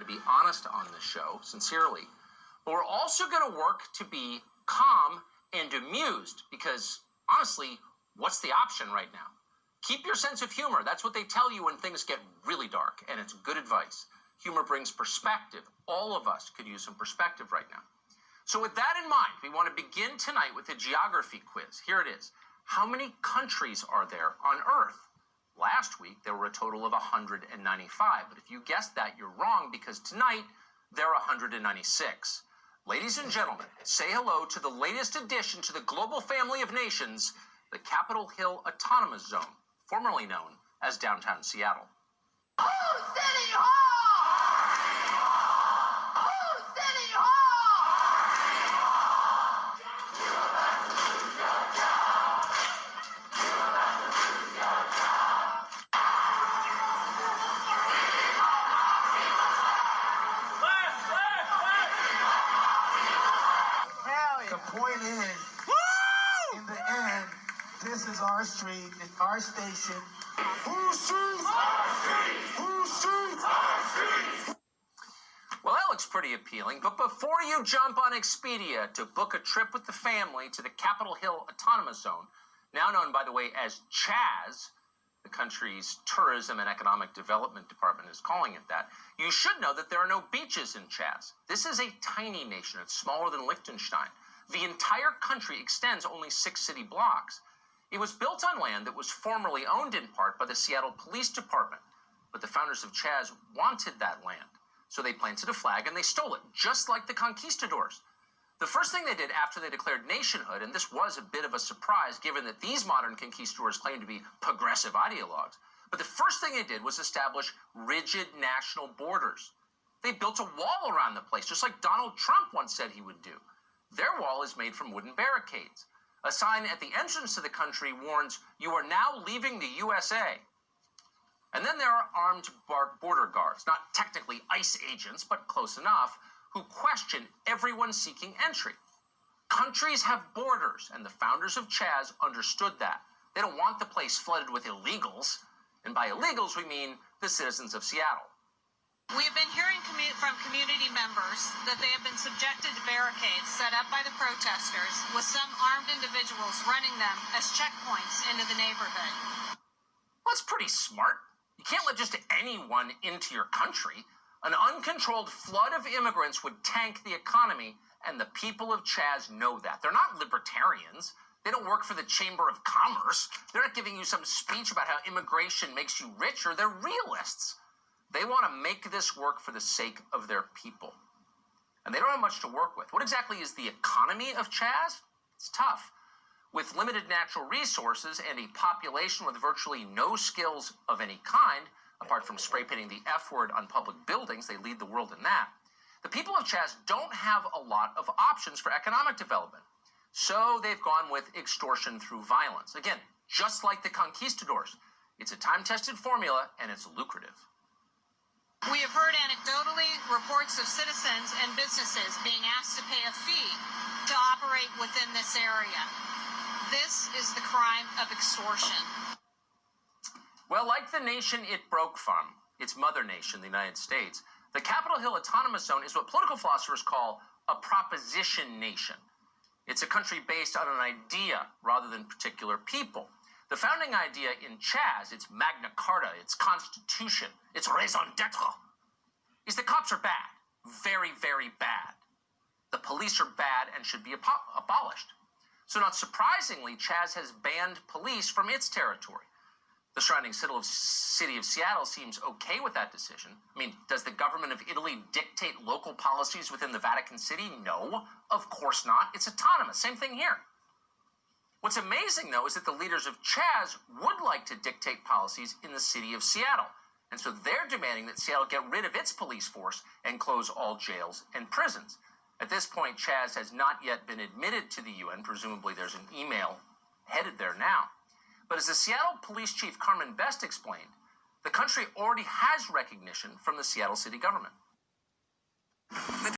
to be honest on this show, sincerely. But we're also going to work to be calm and amused because, honestly, what's the option right now? Keep your sense of humor. That's what they tell you when things get really dark, and it's good advice. Humor brings perspective. All of us could use some perspective right now. So with that in mind, we want to begin tonight with a geography quiz. Here it is. How many countries are there on Earth? Last week, there were a total of 195. But if you guessed that, you're wrong because tonight, there are 196. Ladies and gentlemen, say hello to the latest addition to the global family of nations, the Capitol Hill Autonomous Zone, formerly known as downtown Seattle. City Hall! City The point is, in the end, this is our street, it's our station. Whose street? Our street! Whose street? Our street! Well, that looks pretty appealing, but before you jump on Expedia to book a trip with the family to the Capitol Hill Autonomous Zone, now known, by the way, as Chaz, the country's Tourism and Economic Development Department is calling it that, you should know that there are no beaches in Chaz. This is a tiny nation. It's smaller than Liechtenstein. The entire country extends only 6 city blocks. It was built on land that was formerly owned in part by the Seattle Police Department, but the founders of Chaz wanted that land. So they planted a flag and they stole it, just like the conquistadors. The first thing they did after they declared nationhood, and this was a bit of a surprise given that these modern conquistadors claim to be progressive ideologues, but the first thing they did was establish rigid national borders. They built a wall around the place, just like Donald Trump once said he would do. Their wall is made from wooden barricades. A sign at the entrance to the country warns, "You are now leaving the USA." And then there are armed border guards, not technically ICE agents, but close enough, who question everyone seeking entry. Countries have borders, and the founders of Chaz understood that. They don't want the place flooded with illegals, and by illegals we mean the citizens of Seattle. We've been hearing from community members that they have been subjected to barricades set up by the protesters, with some armed individuals running them as checkpoints into the neighborhood. Well, that's pretty smart. You can't let just anyone into your country. An uncontrolled flood of immigrants would tank the economy, and the people of Chaz know that. They're not libertarians. They don't work for the Chamber of Commerce. They're not giving you some speech about how immigration makes you richer. They're realists. They want to make this work for the sake of their people. And they don't have much to work with. What exactly is the economy of Chaz? It's tough. With limited natural resources and a population with virtually no skills of any kind, apart from spray painting the F word on public buildings, they lead the world in that. The people of Chaz don't have a lot of options for economic development. So they've gone with extortion through violence. Again, just like the conquistadors. It's a time-tested formula, and it's lucrative. We have heard anecdotally reports of citizens and businesses being asked to pay a fee to operate within this area. This is the crime of extortion. Well, like the nation it broke from, its mother nation, the United States, the Capitol Hill Autonomous Zone is what political philosophers call a proposition nation. It's a country based on an idea rather than particular people. The founding idea in Chaz, its Magna Carta, its Constitution, its raison d'etre, is that cops are bad. Very, very bad. The police are bad and should be abolished. So not surprisingly, Chaz has banned police from its territory. The surrounding city of Seattle seems okay with that decision. I mean, does the government of Italy dictate local policies within the Vatican City? No, of course not. It's autonomous. Same thing here. What's amazing, though, is that the leaders of Chaz would like to dictate policies in the city of Seattle. And so they're demanding that Seattle get rid of its police force and close all jails and prisons. At this point, Chaz has not yet been admitted to the UN. Presumably there's an email headed there now. But as the Seattle Police Chief Carmen Best explained, the country already has recognition from the Seattle city government.